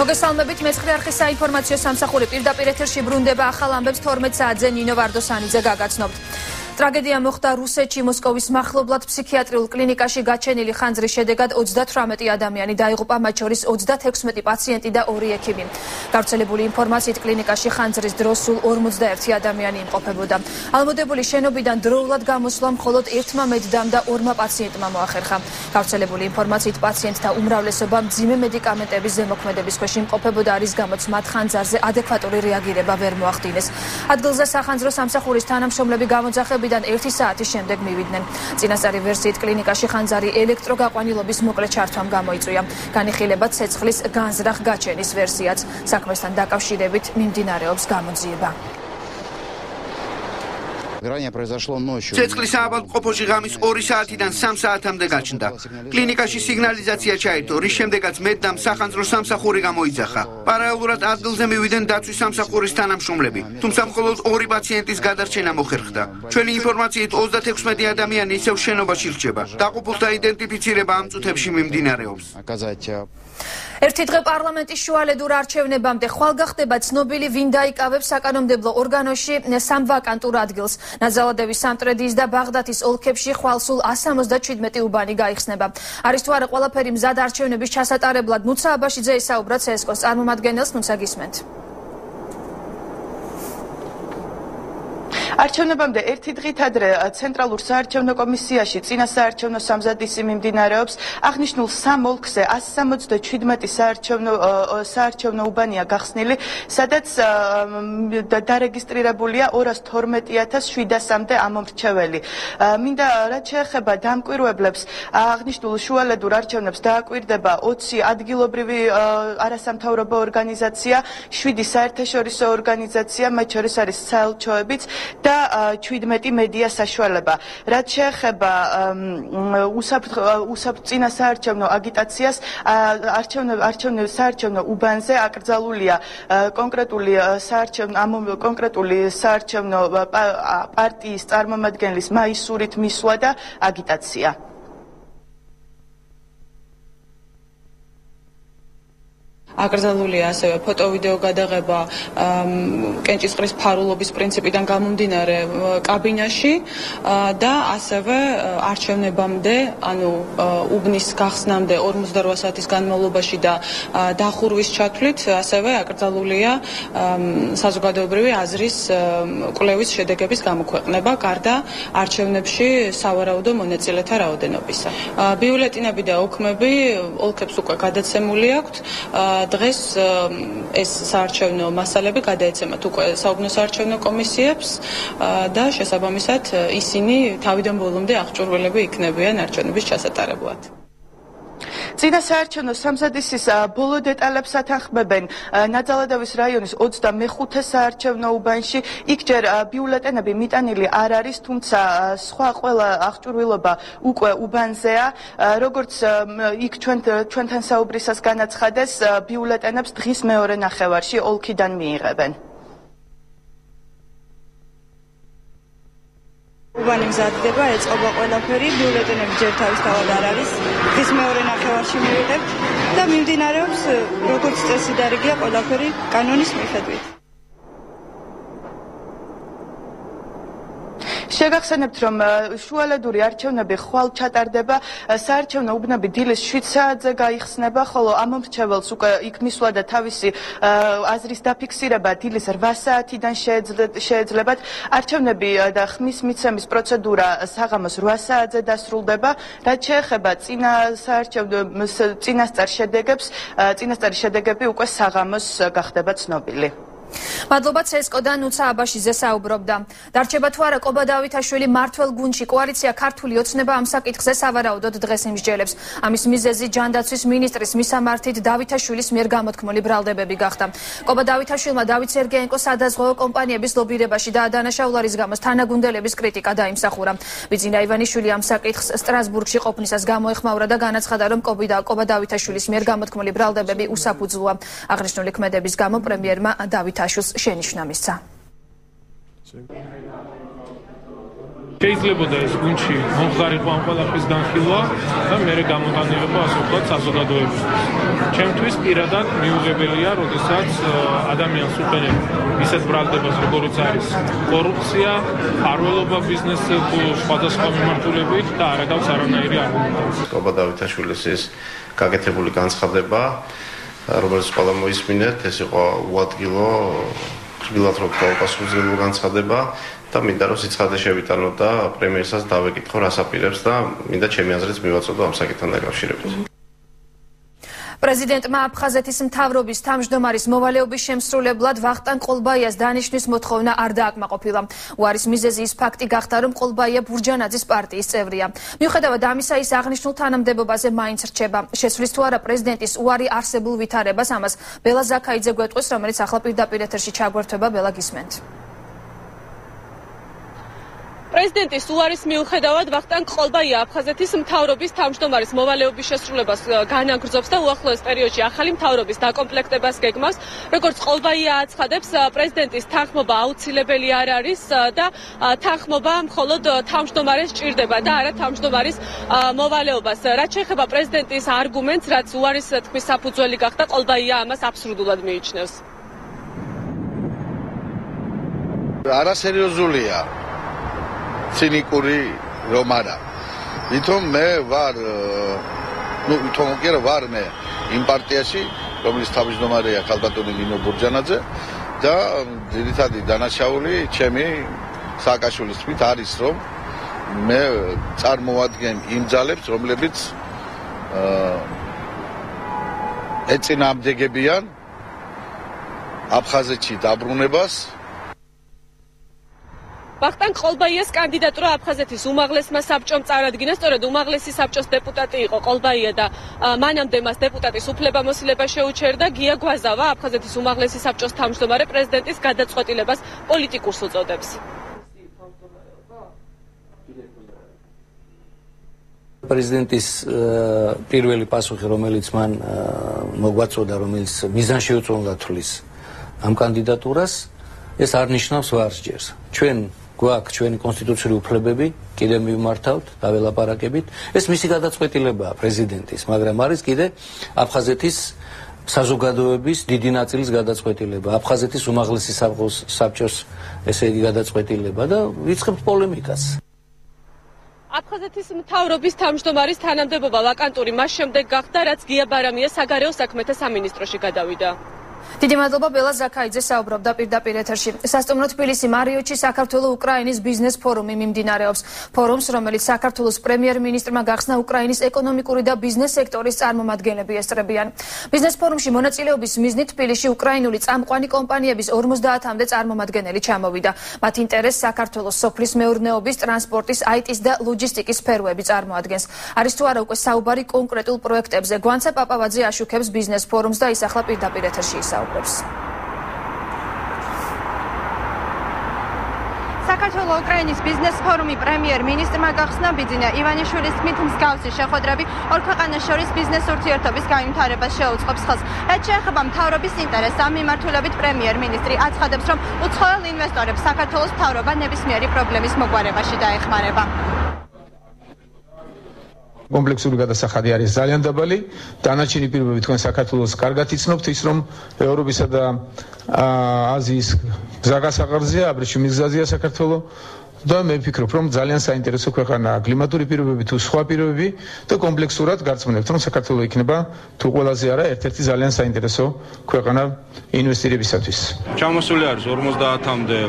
მოგესალმებით მეცხრე არხის საინფორმაციო სამსახური პირდაპირ ეთერში ბრუნდება ახალ ამბებს 12 საათზე ნინო ვარდოსანიძე გაგაცნობთ. ტრაგედია მოხდა რუსეთში მოსკოვის მახლობლად ფსიქიატრიულ კლინიკაში გაჩენილი ხანძრის შედეგად 38 ადამიანი დაიღუპა, მათ შორის 36 პაციენტი და 2 ექიმი. გავრცელებული ინფორმაციით კლინიკაში ხანძრის დროს სულ 41 ადამიანი იმყოფებოდა. ალმოდებული შენობიდან დროულად გამოსვლა მხოლოდ ერთმა მედდამ და 2 პაციენტმა მოახერხა. გავრცელებული ინფორმაციით პაციენტთა უმრავლესობა მძიმე მედიკამენტების ზემოქმედების ქვეშ იმყოფებოდა, რის გამოც მათ ხანძარზე ადეკვატური რეაგირება ვერ მოახდინეს. ადგილზე სახანძრო სამსახურის თანამშრომლები გამოძახებიდან 1 საათის შემდეგ მივიდნენ. წინასწარი ვერსიით კლინიკაში ხანძარი ელექტროგაყვანილობის მოკლე ჩართვამ გამოიწვია. განიხილება ცეცხლის განზრახ გაჩენის ვერსიაც. საქმესთან დაკავშირებით მიმდინარეობს გამოძიება. ცეცხლის საავადმყოფოში ღამის 2 საათიდან 3 საათამდე გაჩნდა. კლინიკაში სიგნალიზაცია ჩაერთო, რის შემდეგაც მედდამ სახანძრო სამსახური გამოიძახა. პარალელურად ადგილზე მივიდნენ დაცვის სამსახურის თანამშრომლები, თუმცა მხოლოდ 2 პაციენტის გადარჩენა მოხერხდა. ჩვენი ინფორმაციით 36 ადამიანი ისევ შენობაში რჩება. დაყოფილთა იდენტიფიცირება ამ წუთებში მიმდინარეობს. ერთი დღე პარლამენტის შუალედურ არჩევნებამდე ხვალ გახდება ცნობილი ვინ დაიკავებს საკანონმდებლო ორგანოში 3 ვაკანტურ ადგილს. ნაზალადევის, სამტრედიის და ბაღდათის ოლქებში ხვალ სულ 177 უბანი გაიხსნება. არის თუ არა ყველაფერი მზად არჩევნების ჩასატარებლად? ნუცა აბაშიძე ესაუბრა CSKO-ს წარმომადგენელს, ნუცა გისმენთ. არჩევნებამდე ერთი დღით ადრე ცენტრალურ საარჩევნო კომისიაში წინა საარჩევნო სამზადისი მიმდინარეობს. აღნიშნულ 3 ოლქზე 177 საარჩევნო უბანია გახსნილი, სადაც დარეგისტრირებულია 212,700-მდე ამომრჩეველი. მინდა რაც შეეხება დამკვირვებლებს, აღნიშნულ შუალედურ არჩევნებს დააკვირდება 20 ადგილობრივი არასამთავრობო ორგანიზაცია, 7 საერთაშორისო ორგანიზაცია, მათ შორის არის საელჩოებიც და 17 მედია საშუალება. რაც შეეხება წინა საარჩევნო აგიტაციას, საარჩევნო უბანზე აკრძალულია კონკრეტული საარჩევნო პარტიის წარმომადგენლის მაისურით მისვლა და აგიტაცია. აკრძალულია ასევე ფოტო-ვიდეო გადაღება კენჭისყრის ფარულობის პრინციპიდან გამომდინარე კაბინაში და ასევე არჩევნებამდე, ანუ უბნის გახსნამდე 48 საათის განმავლობაში და დახურვის ჩათვლით ასევე აკრძალულია საზოგადოებრივი აზრის კვლევის შედეგების გამოქვეყნება გარდა არჩევნებში სავარაუდო მონაწილეთა რაოდენობისა. ბიულეტინები და ოქმები ოლქებს უკვე გადაცემული აქვთ. დღეს ეს საარჩევნო მასალები გადაეცემათ უკვე საუბნო საარჩევნო კომისიებს და შესაბამისად ისინი თავიდან ბოლომდე აღჭურვილები იქნებიან არჩევნების ჩასატარებლად. წინა საარჩევნო სამზადისის ბოლო დეტალებს ათანხმებენ ნაძალადევის რაიონის 25 საარჩევნო უბანში. იქ ჯერ ბიულეტენები მიტანილი არ არის, თუმცა სხვა ყველა აღჭურვილობა უკვე უბანზეა. როგორც იქ ჩვენთან საუბრისას განაცხადეს, ბიულეტენებს დღის მეორე ნახევარში ოლქიდან მიიღებენ. უბანი მზადდება, ეწყობა ყველაფერი, ბიულეტენები ჯერ თავისთავად არ არის, დღის მეორე ნახევარში მივიღებთ და მიმდინარეობს როგორც წესი დარიგია ყველაფერი კანონის მიხედვით. შეგახსენებთ, რომ შუალედური არჩევნები ხვალ ჩატარდება, საარჩევნო უბნები დილის 7 საათზე გაიხსნება, ხოლო ამომრჩეველს უკვე იქ მისვლა და თავისი აზრის დაფიქსირება დილის 8 საათიდან შეეძლებათ. არჩევნები და ხმის მიცემის პროცედურა საღამოს 8 საათზე დასრულდება. რაც შეეხება წინასწარ შედეგები უკვე საღამოს გახდება ცნობილი. მადლობა CSKO-დან ნუცა აბაშიძე საუბრობდა. დარჩება თუ არა ყობა დავითაშვილი მართველ გუნდში? კოალიცია ქართული ოცნება ამ საკითხზე სავარაუდოდ დღეს იმსჯელებს. ამის მიზეზი ჯანდაცვის მინისტრის მისამართით დავითაშვილის მიერ გამოთქმული ბრალდებები გახდა. ყობა დავითაშვილმა დავით სერგეენკო სადაზღვევო კომპანიების ლობირებაში დაადანაშაულა, რის გამოც თანაგუნდელების კრიტიკა დაიმსახურა. ბიძინა ივანიშვილი ამ საკითხს სტრასბურგში ყოფნისას გამოეხმაურა და განაცხადა, რომ ყობა დავითაშვილის მიერ გამოთქმული ბრალდებები უსაფუძვლოა. აღნიშნული ქმედების გამო პრემიერმა დავით აშვილს შენიშვნა მისცა. შეიძლებოდა ეს გუნდში მომხდარიყო ამ ყველაფრის განხილვა და მერე გამოტანილება ასე ვთქვათ საზოგადოებისთვის. ჩემთვის პირადად მიუღებელია, როდესაც ადამიანს უყენებ ისეთ ბრალდებას, როგორიც არის კორუფცია, ფარველობა ბიზნესზე თუ სხვადასხვა მიმართულებით და არ ედავს არანაირი არგუმენტაცია. კობა დავითაშვილის ეს გაკეთებული განცხადება, რომელიც ყველა მოისმინეთ, ეს იყო უადგილო, ხილად რო პასუხისმგებელი განცხადება და მინდა რომ სიცხადე შევიტანოთ და პრემიერსაც დავეკითხო რას აპირებს და მინდა ჩემი აზრიც მივაწოდო ამ საკითხთან დაკავშირებით. პრეზიდენტმა აფხაზეთის მთავრობის თავმჯდომარის მოვალეობის შემსრულებლად ვახტანგ ყოლბაიას დანიშვნის მოთხოვნა არ დააკმაყოფილა. უარის მიზეზი ის ფაქტი გახდა, რომ ყოლბაია ბურჯანაძის პარტიის წევრია. მიუხედავად ამისა, ის აღნიშნულ თანამდებობაზე მაინც რჩება. შეცვლის თუ არა პრეზიდენტის უარი არსებულ ვითარებას, ამას ბელა ზაქაიძე გვეტყვის, რომელიც ახლა პირდაპირ ეთერში ჩაგვერთვება. ბელა, გისმენთ. პრეზიდენტის უარის მიუხედავად ვახტანგ ყოლბაია აფხაზეთის მთავრობის თავმჯდომარის მოვალეობის შესრულებას განაგრძობს და უახლოეს პერიოდში ახალი მთავრობის დაკომპლექტებას გეგმავს. როგორც ყოლბაია აცხადებს, პრეზიდენტის თანხმობა აუცილებელი არ არის და თანხმობა მხოლოდ თავმჯდომარეს სჭირდება და არა თავმჯდომარის მოვალეობას. რაც შეეხება პრეზიდენტის არგუმენტს, რაც უარის თქმის საფუძველი გახდა, ყოლბაია ამას აბსურდულად მიიჩნევს. არასერიოზულია. ცინიკური რომ არა. ვითომ მე ვარ, ვითომ კი არა ვარ მე იმ პარტიაში, რომლის თავმჯდომარეა ქალბატონი ნინო ბურჯანაძე და ძირითადი დანაშაული ჩემი სააკაშვილის თქმით არის, რომ მე წარმოვადგენ იმ ძალებს, რომლებიც ეწინააღმდეგებიან აფხაზეთში დაბრუნებას. ვახტანგ ყოლბაიას კანდიდატურა აფხაზეთის უმაღლესმა საბჭომ წარადგინა, სწორედ უმაღლესი საბჭოს დეპუტატი იყო ყოლბაია და მანამდე მას დეპუტატის უფლებამოსილება შეუჩერდა. გია გვაზავა, აფხაზეთის უმაღლესი საბჭოს თავმჯდომარე, პრეზიდენტის გადაწყვეტილებას პოლიტიკურს უწოდებს. პრეზიდენტის პირველი პასუხი, რომელიც მან მოგვაწოდა, რომელიც მიზანში უწონდა თulis ამ კანდიდატურას, ეს არ ნიშნავს ვარსჯერს. ჩვენ გვაქვს ჩვენი კონსტიტუციური უფლებები, კიდე მივმართავთ, დაველაპარაკებით. ეს მისი გადაწყვეტილებაა პრეზიდენტის, მაგრამ არის კიდე აფხაზეთის საზოგადოების დიდი ნაწილის გადაწყვეტილება, აფხაზეთის უმაღლესი საბჭოს ესე იგი გადაწყვეტილება და ვიწყებთ პოლემიკას. აფხაზეთის მთავრობის თავმჯდომარის თანამდებობა ვაკანტური მას შემდეგ გახდა, რაც გია ბარამია საგარეო საქმეთა სამინისტროში გადავიდა. დიდი მადლობა ბელა ზაქაიძე საუბრობდა პირდაპირ ეთერში. სასტუმრო თბილისი მარიოტში საქართველო-უკრაინის ბიზნეს ფორუმი მიმდინარეობს. ფორუმს, რომელიც საქართველოს პრემიერ-მინისტრმა გახსნა უკრაინის ეკონომიკური და ბიზნეს სექტორის წარმომადგენლები ესწრებიან. ბიზნეს ფორუმში მონაწილეობის მიზნით თბილისში უკრაინული წამყვანი კომპანიების 50-მდე წარმომადგენელი ჩამოვიდა. მათ ინტერესს საქართველოს სოფლის მეურნეობის, ტრანსპორტის, IT-ის და ლოჯისტიკის სფეროები წარმოადგენს. არის თუ არა უკვე საუბარი კონკრეტულ პროექტებზე. გვანცა პაპავაძე აშუქებს ბიზნეს ფორუმს და ის ახლა პირდაპირ ეთერში ისაუბრებს. საქართველო-უკრაინის ბიზნეს ფორუმი პრემიერ-მინისტრმა გახსნა ბიძინა ივანიშვილის თქმით, მსგავსი შეხვედრები ორ ქვეყანას შორის ბიზნეს ურთიერთობის განვითარებას შეუწყობს ხელს. რაც შეეხება მთავრობის ინტერესს, ამ მიმართულებით პრემიერ-მინისტრი აცხადებს, რომ უცხოელ ინვესტორებს საქართველოს მთავრობა ნებისმიერი პრობლემის მოგვარებაში დაეხმარება. კომპლექსური გადასახადი არის ძალიან დაბალი. დანარჩენი პირობები თქვენ საქართველოს კარგად იცნობთ, ის რომ ევროპისა და აზიის გზაგასაღებზეა, აბრეშუმის გზაზეა საქართველო და მე ვფიქრობ, რომ ძალიან საინტერესო ქვეყანაა კლიმატური პირობები თუ სხვა პირობები და კომპლექსურად გარწმუნებთ, რომ საქართველო იქნება თუ ყველაზე არა ერთ-ერთი ძალიან საინტერესო ქვეყანა ინვესტირებისათვის. ჩამოსული არის 50-მდე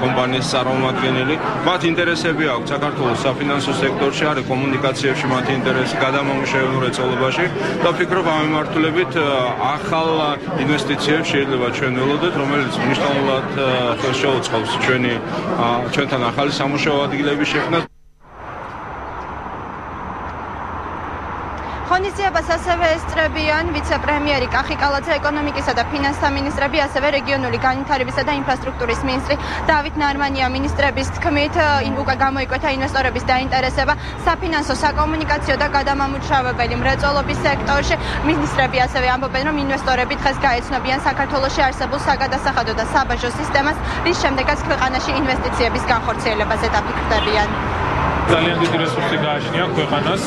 კომპანიის წარმომადგენელი. მათ ინტერესები აქვს საქართველოს საფინანსო სექტორში, არის კომუნიკაციებში მათი ინტერესი, გადამამუშავებელ მრეწველობაში და ვფიქრობ, ამ მიმართულებით ახალ ინვესტიციებს შეიძლება ჩვენ ველოდოთ, რომელიც მნიშვნელოვნად ხელს შეუწყობს ჩვენთან ახალი სამუშაო ადგილების შექმნას. ღონისძიებას ასევე ესწრებიან ვიცე-პრემიერი კახი კალაძე, ეკონომიკისა და ფინანსთა მინისტრები, ასევე რეგიონული განვითარებისა და ინფრასტრუქტურის მინისტრი დავით ნარმანია. მინისტრების თქმით, უკვე გამოიკვეთა ინვესტორების დაინტერესება საფინანსო, საკომუნიკაციო და გადამამუშავებელი მრეწველობის სექტორში. მინისტრები ასევე ამბობენ, რომ ინვესტორები დღეს გაეცნობიან საქართველოში არსებულ საგადასახადო და საბაჟო სისტემას, რის შემდეგაც ქვეყანაში ინვესტიციების განხორციელებაზე დაფიქრდებიან. ძალიან დიდი რესურსი გააჩნია ქვეყანას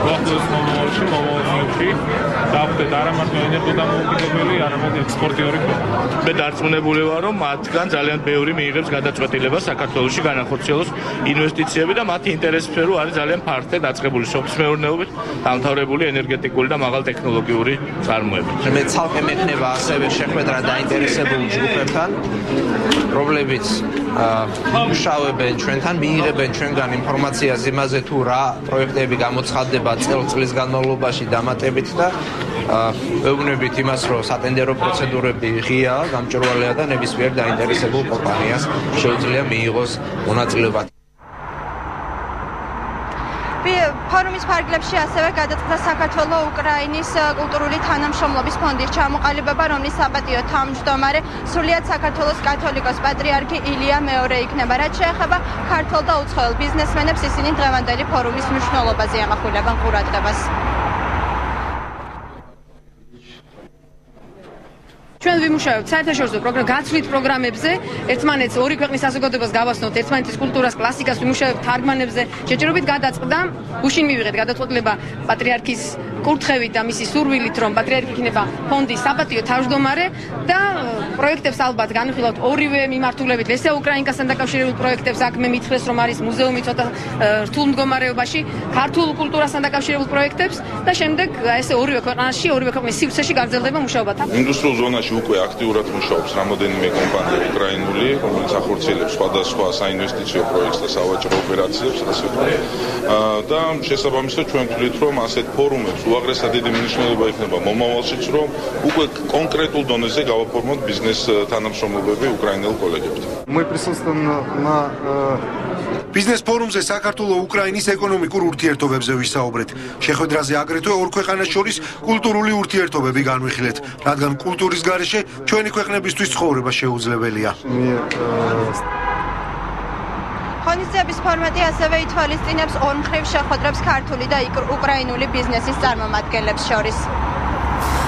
უახლოეს მომავალში დავხვდეთ არა მარტო ენერგოდამოუკიდებელი, არამედ ექსპორტიორი ქვეყანა. მე დარწმუნებული ვარ, რომ მათგან ძალიან ბევრი მიიღებს გადაწყვეტილება საქართველოში განახორციელოს ინვესტიციები და მათი ინტერესი სფერო არის ძალიან ფართედ დაწყებული სოფლის მეურნეობით, დამთავრებული ენერგეტიკული და მაღალ ტექნოლოგიური წარმოებებით. მე ცალკე მექნება ასევე შეხვედრა დაინტერესებულ ჯგუფებთან, რომლებიც მუშაობენ ჩვენთან, მიიღებენ ჩვენგან ინფორმაციას იმაზე თუ რა პროექტები გამოცხადდება წელიწადის განმავლობაში დამატებით და ვეუბნებით იმას, რომ სატენდერო პროცედურები ღია, გამჭვირვალეა და ნებისმიერ დაინტერესებულ კომპანიას შეუძლია მიიღოს მონაწილეობა. ფორუმის ფარგლებში ასევე გადაწყდა საქართველო-უკრაინის კულტურული თანამშრომლობის ფონდის ჩამოყალიბება, რომლის საპატიო თავმჯდომარე სრულიად საქართველოს კათოლიკოს პატრიარქი ილია მეორე იქნება. რაც შეეხება ქართველ და უცხოელ ბიზნესმენებს, ისინი დღევანდელი ფორუმის მნიშვნელობაზე ამახვილებენ ყურადღებას. ჩვენ ვიმუშავებთ საერთაშორისო გაცვლით პროგრამებზე, ერთმანეთს ორი ქვეყნის საზოგადოებას გავაცნობთ, ერთმანეთის კულტურას, კლასიკას ვიმუშავებთ თარგმანებზე. შეჯერობით გადაწყდა, გუშინ მივიღეთ გადაწყვეტილება პატრიარქის კურთხევით და მისი სურვილით, რომ პატრიარქი იქნება ფონდის საპატიო თავმჯდომარე და პროექტებს ალბათ განვიხილავთ ორივე მიმართულებით, ესეა უკრაინასთან დაკავშირებულ პროექტებს, აქ მე მითხრეს, რომ არის მუზეუმი ცოტა რთულ მდგომარეობაში, ქართულ კულტურასთან დაკავშირებულ პროექტებს და შემდეგ ესე ორივე ქვეყანაში, ორივე ქვეყნის სივრცეში გაგრძელდება მუშაობა. ინდუსტრიულ ზონაში უკვე აქტიურად მუშაობს რამოდენიმე კომპანია უკრაინული, რომელიც ახორციელებს სხვადასხვა საინვესტიციო პროექტს და სავაჭრო ოპერაციებს, ასე ვთქვათ. და შესაბამისად ჩვენ ვთვლით, რომ ასეთ ფორუმებს უაღრესად დიდი მნიშვნელობა იქნება მომავალშიც, რომ უკვე კონკრეტულ დონეზე გავაფორმოთ ბიზნეს თანამშრომლობები უკრაინელ კოლეგებთან. Мы присутствуем на ბიზნეს ფორუმზე საქართველო-უკრაინის ეკონომიკურ ურთიერთობებზე ვისაუბრეთ. შეხვედრაზე აგრეთვე ორ ქვეყანას შორის კულტურული ურთიერთობები განვიხილეთ, რადგან კულტურის გარეშე ჩვენი ქვეყნებისთვის ცხოვრება შეუძლებელია. ღონისძიების ფორმატი ასევე ითვალისწინებს ორმხრივ შეხვედრებს ქართული და უკრაინული ბიზნესის წარმომადგენლებს შორის.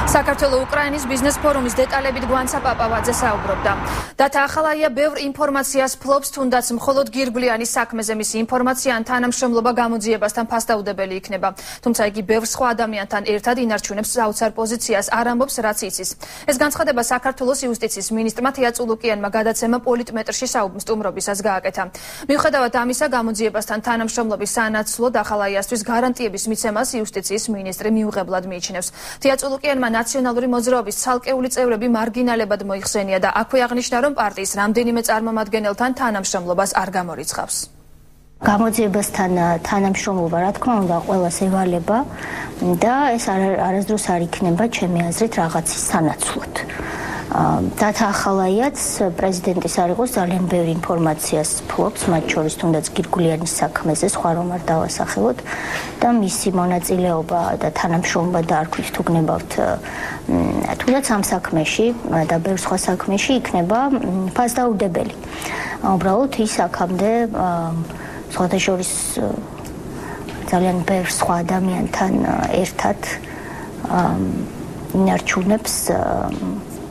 საქართველო-უკრაინის ბიზნეს ფორუმის დეტალებით გვანცა პაპავაძე საუბრობდა. დათა ახალაია ბევრ ინფორმაციას ფლობს, თუნდაც მხოლოდ გირგვლიანი საქმეზე მისი ინფორმაცია ან თანამშრომლობა გამოძიებასთან ფასდაუდებელი იქნება. თუმცა იგი ბევრ სხვა ადამიანთან ერთად ინარჩუნებს საოცარ პოზიციას, არ ამბობს, რაც იცის. ეს განცხადება საქართველოს იუსტიციის მინისტრმა თია წულუკიანმა გადაცემა პოლიტმეტრში სტუმრობისას გააკეთა. მიუხედავად ამისა, გამოძიებასთან თანამშრომლობის სანაცვლოდ ახალაიასთვის გარანტიების მიცემას იუსტიციის მინისტრი მიუღებლად მიიჩნევს. თია წულუკიანმა ნაციონალური მოძრაობის ცალკეული წევრები მარგინალებად მოიხსენია და აქვე აღნიშნა, რომ პარტიის რამდენიმე წარმომადგენელთან თანამშრომლობას არ გამორიცხავს. გამოძიებასთან თანამშრომლობა, რა თქმა უნდა, ყველას ევალება და ეს არასდროს არ იქნება ჩემი აზრით რაღაცის სანაცვლოდ. დათა ახალაიაც პრეზიდენტის არ იყოს ძალიან ბევრი ინფორმაციას ფლობს, მათ შორის თუნდაც გირგვლიანის საქმეზე, სხვა რომ არ დავასახელოთ და მისი მონაწილეობა და თანამშრომლობა და არ ქვით თუ გნებავთ თუნდაც ამ საქმეში და ბევრ სხვა საქმეში იქნება ფასდაუდებელი. უბრალოდ ის აქამდე სხვათა შორის ძალიან ბევრ სხვა ადამიანთან ერთად ინარჩუნებს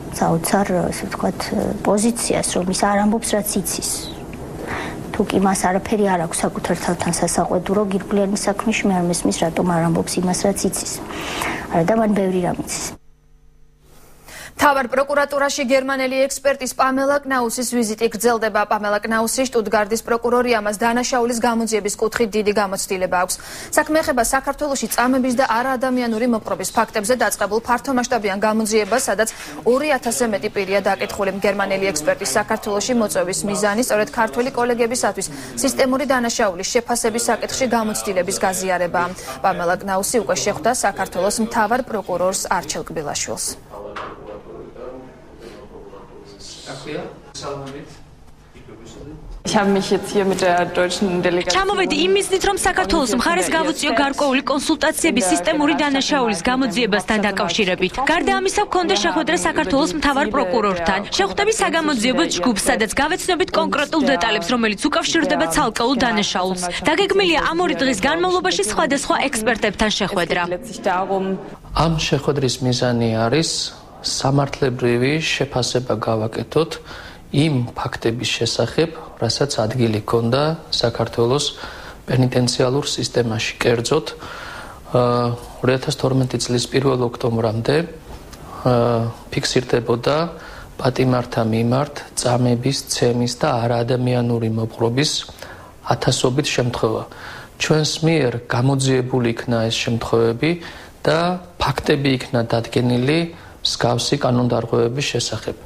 საოცარ, ასე ვთქვათ, პოზიციას, რომ ის არ ამბობს, რაც იცის. თუ კი მას არაფერი არ აქვს საკუთარ თავთან სასაყვედურო გირგვლიანის საქმეში, მე არ მესმის, რატომ არ ამბობს იმას, რაც იცის. არა და მან ბევრი რამ იცის. მთავარ პროკურატურაში გერმანელი ექსპერტის პამელა კნაუსის ვიზიტი გრძელდება. პამელა კნაუსი შტუტგარტის პროკურორი ამას დანაშაულის გამოძიების კუთხით დიდი გამოცდილება აქვს. საქმე ეხება საქართველოში წამების და არაადამიანური მოპყრობის ფაქტებზე დაწყებულ ფართომასშტაბიან გამოძიებას, სადაც 2000-ზე მეტი პირია დაკითხული. გერმანელი ექსპერტის საქართველოში მოწვევის მიზანი სწორედ ქართველი კოლეგებისათვის სისტემური დანაშაულის შეფასების საკითხში გამოცდილების გაზიარებაა. პამელა კნაუსი უკვე შეხვდა საქართველოს მთავარ პროკურორს არჩილ კბილაშვილს. ჩამოვედი იმ მიზნით, რომ საქართველოს მხარეს გავუწიო გარკვეული კონსულტაციების სისტემური დანაშაულის გამოძიებასთან დაკავშირებით. გარდა ამისა, გქონდა შეხვედრა საქართველოს მთავარ პროკურორთან. შეხვდები საგამოძიებო ჯგუფს, სადაც გავეცნობით კონკრეტულ დეტალებს, რომელიც უკავშირდება ცალკეულ დანაშაულს. დაგეგმილია ამ ორი დღის განმავლობაში სხვადასხვა ექსპერტებთან შეხვედრა. ამ შეხვედრის მიზანი არის სამართლებრივი შეფასება გავაკეთოთ იმ ფაქტების შესახებ, რასაც ადგილი ჰქონდა საქართველოს პენიტენციალურ სისტემაში. კერძოდ 2012 წლის 1 ოქტომბრამდე ფიქსირდებოდა პატიმართა მიმართ წამების, ცემის და არაადამიანური მოპყრობის ათასობით შემთხვევა. ჩვენს მიერ გამოძიებული იქნა ეს შემთხვევები და ფაქტები იქნა დადგენილი მსგავსი კანონდარღვევების შესახებ.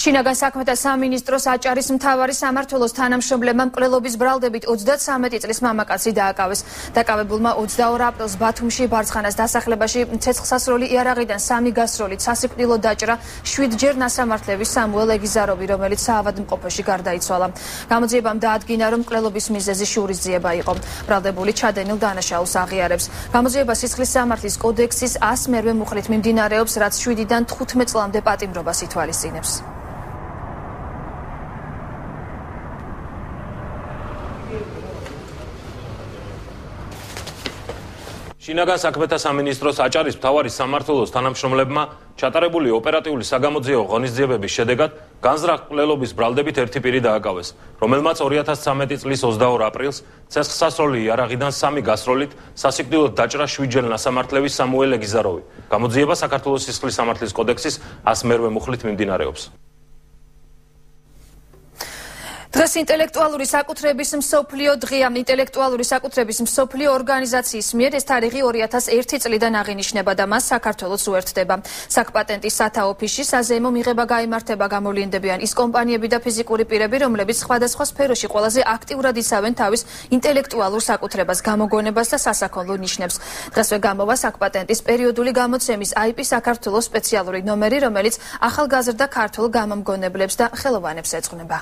შინაგან საქმეთა სამინისტროს აჭარის მთავარი სამმართველოს თანამშრომლებმა მკვლელობის ბრალდებით 33 წლის მამაკაცი დააკავეს. დაკავებულმა 22 აპრილს ბათუმში ბარცხანას დასახლებაში ცეცხლსასროლი იარაღიდან 3 გასროლით სასიკვდილო დაჭრა 7 ჯერ ნასამართლების სამუელ ეგიზაროვი, რომელიც საავადმყოფოში გარდაიცვალა. გამოძიებამ დაადგინა, რომ მკვლელობის მიზეზი შურისძიება იყო. ბრალდებული ჩადენილ დანაშაულს აღიარებს. გამოძიება სისხლის სამართლის კოდექსის 101 მუხლით მიმდინარეობს, რაც 7-დან 15 წლამდე პატიმრობას ითვალისწინებს. შინაგან საქმეთა სამინისტროს აჭარის მთავარი სამმართველოს თანამშრომლებმა ჩატარებული ოპერატიული საგამოძიებო ღონისძიებების შედეგად განზრახ მკვლელობის ბრალდებით ერთი პირი დააკავეს, რომელმაც 2013 წლის 22 აპრილს ცეცხლსასროლი იარაღიდან 3 გასროლით სასიკვდილოდ დაჭრა 7 ჯერ ნასამართლების სამუელ ეგიზაროვი. გამოძიება საქართველოს სისხლის სამართლის კოდექსის 101 მუხლით მიმდინარეობს. დღეს ინტელექტუალური საკუთრების მსოფლიო დღეა. ინტელექტუალური საკუთრების მსოფლიო ორგანიზაციის მიერ ეს თარიღი 2001 წლიდან აღინიშნება და მას საქართველოს უერთდება. საკპატენტის სათაოფისში საზეიმო მიღება გაიმართება გამოვლინდებიან ის კომპანიები და ფიზიკური პირები, რომლებიც სხვადასხვა სფეროში ყველაზე აქტიურად იცავენ თავის ინტელექტუალურ საკუთრებას, გამოგონებას და სასაქონლო ნიშნებს. დღესვე გამოვა საკპატენტის პერიოდული გამოცემის IP საქართველოს სპეციალური ნომერი, რომელიც ახალგაზრდა ქართულ გამომგონებლებს და ხელოვანებს ეძღვნება.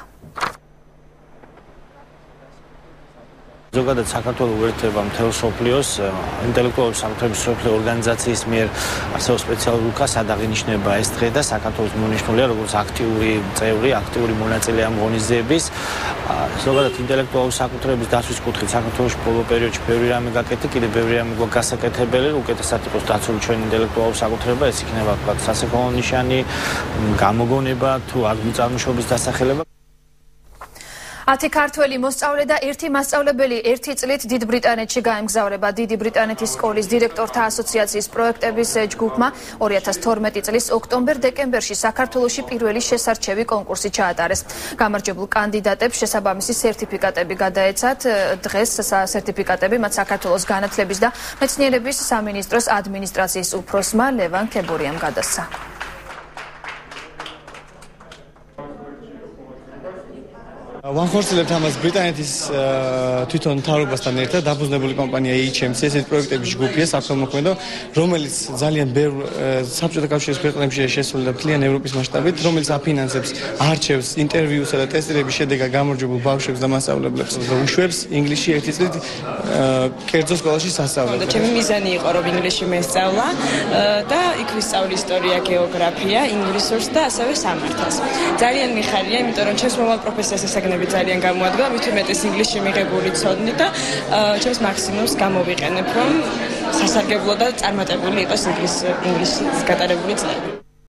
ზოგადად საქართველოს უერთდება მთელ სოფლიოს ინტელექტუალური საკუთრების მსოფლიო ორგანიზაციის მიერ არსებობს სპეციალური უკა, სადაც აღინიშნება ეს დღე და საქართველოს მონიშნულია როგორც აქტიური წევრი, აქტიური მონაწილე ამ ღონისძიების. ზოგადად ინტელექტუალური საკუთრების დაცვის კუთხით საქართველოს ბოლო პერიოდში ბევრი რამე გაკეთდა, კიდევ ბევრი რამე გასაკეთებელი, უკეთესად იყოს დაცული ჩვენი ინტელექტუალური საკუთრება, ეს იქნება თქვათ სასაქონლო ნიშანი, გამოგონება თუ აღმოწარმოების დასახელება. 10 ქართველი მოსწავლე და 1 მასწავლებელი 1 წლით დიდ ბრიტანეთში გაემგზავრება. დიდი ბრიტანეთის სკოლის დირექტორთა ასოციაციის პროექტების ჯგუფმა 2012 წლის ოქტომბერ-დეკემბერში საქართველოში პირველი შესარჩევი კონკურსი ჩაატარეს. გამარჯვებულ კანდიდატებს შესაბამისი სერტიფიკატები გადაეცათ. დღეს სერტიფიკატები მათ საქართველოს განათლების და მეცნიერების სამინისტროს ადმინისტრაციის უფროსმა ლევან ქებურიამ გადასცა. ვახორციელებთ ამას ბრიტანეთის თვითონ მთავრობასთან ერთად დაფუძნებული კომპანია HMC ესეთი პროექტების ჯგუფია საქველმოქმედო, რომელიც ძალიან ბევრ საბჭოთა კავშირის ქვეყნებში შესული და მთლიან ევროპის მასშტაბით, რომელიც აფინანსებს, არჩევს ინტერვიუსა და ტესტირების შედეგად გამარჯვებულ ბავშვებს და მასწავლებლებს და უშვებს ინგლისში 1 წლით კერძო სკოლაში სასწავლებლად. ჩემი მიზანი იყო რომ ინგლისში მესწავლა და იქ ვისწავლი ისტორია, გეოგრაფია, ინგლისურს და ასევე სამართალს. ძალიან მიხარია, იმიტომ რომ ჩემს მომავალ პროფესიას ესაგნები ძალიან გამოადგა, მით უმეტეს ინგლისში მიღებული ცოდნი და ჩემს მაქსიმუმს გამოვიყენებ, რომ სასარგებლო და წარმატებული იყოს ინგლისის გატარებული წლები.